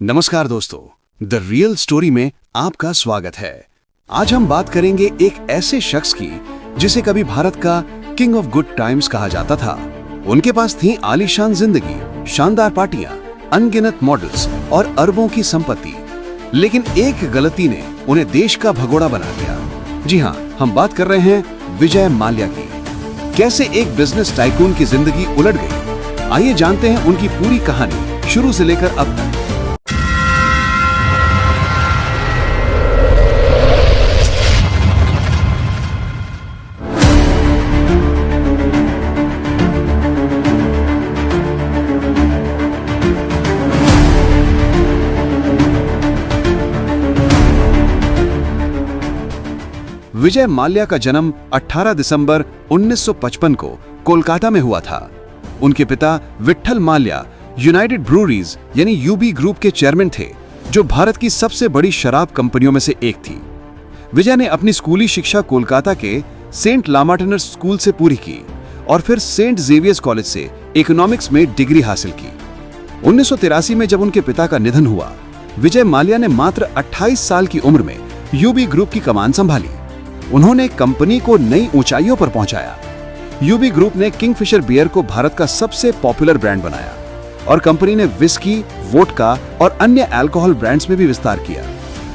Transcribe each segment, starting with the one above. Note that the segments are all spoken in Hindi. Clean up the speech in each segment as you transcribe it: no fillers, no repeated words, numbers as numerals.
नमस्कार दोस्तों, द रियल स्टोरी में आपका स्वागत है। आज हम बात करेंगे एक ऐसे शख्स की जिसे कभी भारत का किंग ऑफ गुड टाइम्स कहा जाता था। उनके पास थी आलीशान जिंदगी, शानदार पार्टियां, अनगिनत मॉडल्स और अरबों की संपत्ति। लेकिन एक गलती ने उन्हें देश का भगोड़ा बना दिया। जी हाँ, हम बात कर रहे हैं विजय माल्या की। कैसे एक बिजनेस टाइकून की जिंदगी उलट गई, आइए जानते हैं उनकी पूरी कहानी शुरू से लेकर अब तक। विजय माल्या का जन्म 18 दिसंबर 1955 को कोलकाता में हुआ था। उनके पिता विट्ठल माल्या यूनाइटेड ब्रूरीज यानी यूबी ग्रुप के चेयरमैन थे, जो भारत की सबसे बड़ी शराब कंपनियों में से एक थी। विजय ने अपनी स्कूली शिक्षा कोलकाता के सेंट लामार्टिनर्स स्कूल से पूरी की और फिर सेंट जेवियर्स कॉलेज से इकोनॉमिक्स में डिग्री हासिल की। 1983 में जब उनके पिता का निधन हुआ, विजय माल्या ने मात्र 28 साल की उम्र में यूबी ग्रुप की कमान संभाली। उन्होंने कंपनी को नई ऊंचाइयों पर पहुंचाया। यूबी ग्रुप ने किंगफिशर बियर को भारत का सबसे पॉपुलर ब्रांड बनाया और कंपनी ने विस्की, वोडका और अन्य अल्कोहल ब्रांड्स में भी विस्तार किया।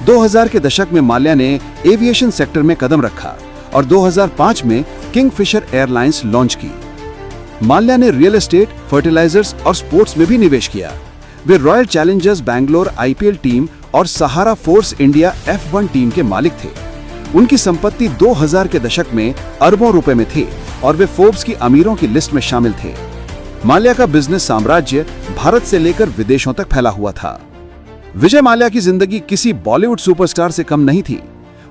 2000 के दशक में माल्या ने एविएशन सेक्टर में कदम रखा और 2005 में किंगफिशर एयरलाइंस लॉन्च की। माल्या ने रियल एस्टेट, फर्टिलाइजर्स और स्पोर्ट्स में भी निवेश किया। वे royal challengers Bangalore IPL team और Sahara force India F1 team के मालिक थे। उनकी संपत्ति 2000 के दशक में अरबों रुपए में थी और वे फोर्ब्स की अमीरों की लिस्ट में शामिल थे। माल्या का बिजनेस साम्राज्य भारत से लेकर विदेशों तक फैला हुआ था। विजय माल्या की जिंदगी किसी बॉलीवुड सुपरस्टार से कम नहीं थी।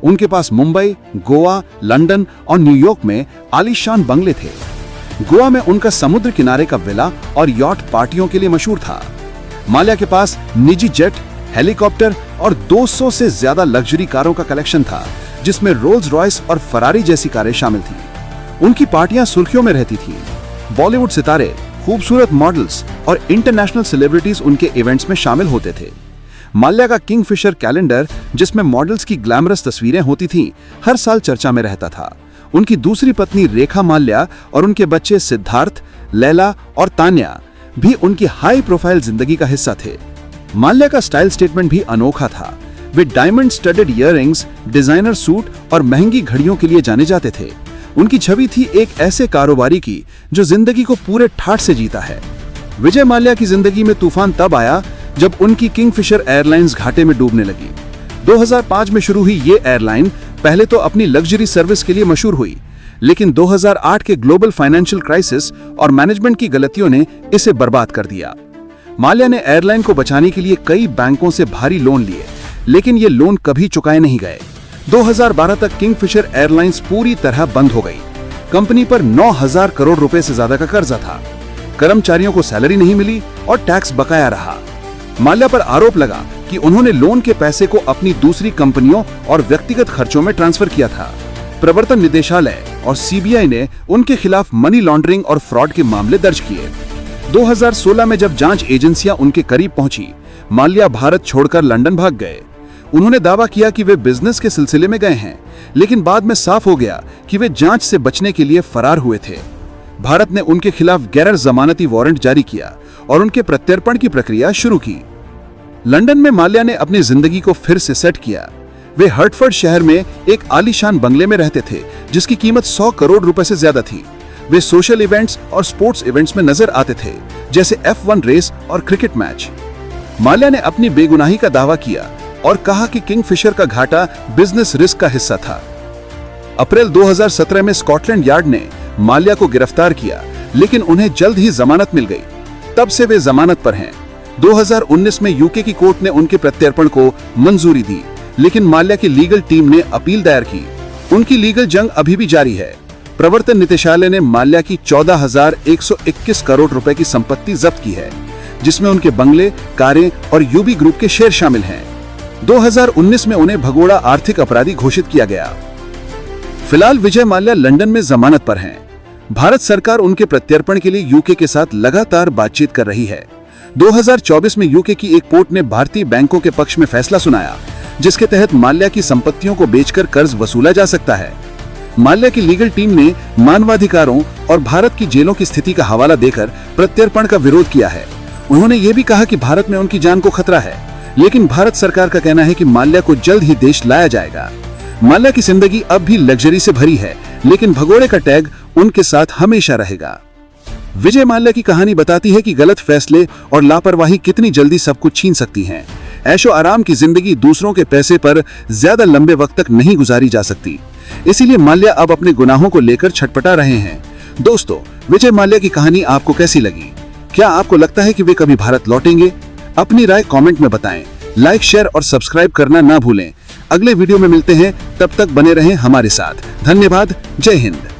उनके पास मुंबई, गोवा, लंदन और न्यूयॉर्क में आलीशान बंगले थे। गोवा में उनका समुद्र किनारे का विला और यॉट पार्टियों के लिए मशहूर था। माल्या के पास निजी जेट, हेलीकॉप्टर और 200 से ज्यादा लग्जरी कारों का कलेक्शन था, जिसमें रोल्स रॉयस और फरारी जैसी कारें शामिल थीं। उनकी पार्टियां सुर्खियों में रहती थीं। बॉलीवुड सितारे, खूबसूरत मॉडल्स और इंटरनेशनल सेलिब्रिटीज उनके इवेंट्स में शामिल होते थे। माल्या का किंगफिशर कैलेंडर, जिसमें मॉडल्स की ग्लैमरस तस्वीरें होती थीं, हर साल चर्चा में रहता था। उनकी दूसरी पत्नी रेखा माल्या और उनके बच्चे सिद्धार्थ, लैला और तान्या भी उनकी हाई प्रोफाइल जिंदगी का हिस्सा थे। माल्या का स्टाइल स्टेटमेंट भी अनोखा था। वे diamond studded earrings, designer suit और महंगी घड़ियों के लिए जाने जाते थे। उनकी छवि थी एक ऐसे कारोबारी की जो जिंदगी को पूरे ठाठ से जीता है। विजय माल्या की जिंदगी में तूफान तब आया जब उनकी किंगफिशर एयरलाइंस घाटे में डूबने लगी। 2005 में शुरू हुई ये एयरलाइन पहले तो अपनी लग्जरी सर्विस के लिए मशहूर हुई, लेकिन 2008 के ग्लोबल फाइनेंशियल क्राइसिस और मैनेजमेंट की गलतियों ने इसे बर्बाद कर दिया। माल्या ने एयरलाइन को बचाने के लिए कई बैंकों से भारी लोन लिए, लेकिन ये लोन कभी चुकाए नहीं गए। 2012 तक किंगफिशर एयरलाइंस पूरी तरह बंद हो गई। कंपनी पर 9000 करोड़ रुपए से ज्यादा का कर्जा था। कर्मचारियों को सैलरी नहीं मिली और टैक्स बकाया रहा। माल्या पर आरोप लगा कि उन्होंने लोन के पैसे को अपनी दूसरी कंपनियों और व्यक्तिगत खर्चों में ट्रांसफर किया था। प्रवर्तन निदेशालय और सीबीआई ने उनके खिलाफ मनी लॉन्ड्रिंग और फ्रॉड के मामले दर्ज किए। 2016 में जब जांच एजेंसियां उनके करीब पहुंची, माल्या भारत छोड़कर लंदन भाग गए। उन्होंने दावा किया कि वे बिजनेस के सिलसिले में गए हैं, लेकिन बाद में साफ हो गया कि वे जांच से बचने के लिए फरार हुए थे। भारत ने उनके खिलाफ गैर जमानती वारंट जारी किया और उनके प्रत्यर्पण की प्रक्रिया शुरू की। लंदन में माल्या ने अपनी जिंदगी को फिर से सेट किया। वे हर्टफर्ड शहर में एक आलीशान बंगले में रहते थे, जिसकी कीमत 100 करोड़ रुपए से ज्यादा थी। वे सोशल इवेंट्स और स्पोर्ट्स इवेंट्स में नजर आते थे, जैसे F1 रेस और क्रिकेट मैच। माल्या ने अपनी बेगुनाही का दावा किया और कहा कि किंगफिशर का घाटा बिजनेस रिस्क का हिस्सा था। अप्रैल 2017 में स्कॉटलैंड यार्ड ने माल्या को गिरफ्तार किया, लेकिन उन्हें जल्द ही जमानत मिल गई। तब से वे जमानत पर हैं। 2019 में यूके की कोर्ट ने उनके प्रत्यर्पण को मंजूरी दी, लेकिन माल्या की लीगल टीम ने अपील दायर की। उनकी लीगल जंग अभी भी जारी है। प्रवर्तन निदेशालय ने माल्या की 14,121 करोड़ रुपए की संपत्ति जब्त की है, जिसमें उनके बंगले, कारें और यूबी ग्रुप के शेयर शामिल हैं। 2019 में उन्हें भगोड़ा आर्थिक अपराधी घोषित किया गया। फिलहाल विजय माल्या लंदन में जमानत पर हैं। भारत सरकार उनके प्रत्यर्पण के लिए यूके के साथ लगातार बातचीत कर रही है। 2024 में यूके की एक कोर्ट ने भारतीय बैंकों के पक्ष में फैसला सुनाया, जिसके तहत माल्या की संपत्तियों को बेचकर कर्ज वसूला जा सकता है। माल्या की लीगल टीम ने मानवाधिकारों और भारत की जेलों की स्थिति का हवाला देकर प्रत्यर्पण का विरोध किया है। उन्होंने ये भी कहा कि भारत में उनकी जान को खतरा है, लेकिन भारत सरकार का कहना है कि माल्या को जल्द ही देश लाया जाएगा। माल्या की जिंदगी अब भी लग्जरी से भरी है, लेकिन भगोड़े का टैग उनके साथ हमेशा रहेगा। विजय माल्या की कहानी बताती है कि गलत फैसले और लापरवाही कितनी जल्दी सब कुछ छीन सकती हैं। ऐशो आराम की जिंदगी दूसरों के पैसे पर ज्यादा लंबे वक्त तक नहीं गुजारी जा सकती। इसीलिए माल्या अब अपने गुनाहों को लेकर छटपटा रहे हैं। दोस्तों, विजय माल्या की कहानी आपको कैसी लगी? क्या आपको लगता है कि वे कभी भारत लौटेंगे? अपनी राय कमेंट में बताएं। लाइक, शेयर और सब्सक्राइब करना ना भूलें। अगले वीडियो में मिलते हैं, तब तक बने रहें हमारे साथ। धन्यवाद। जय हिंद।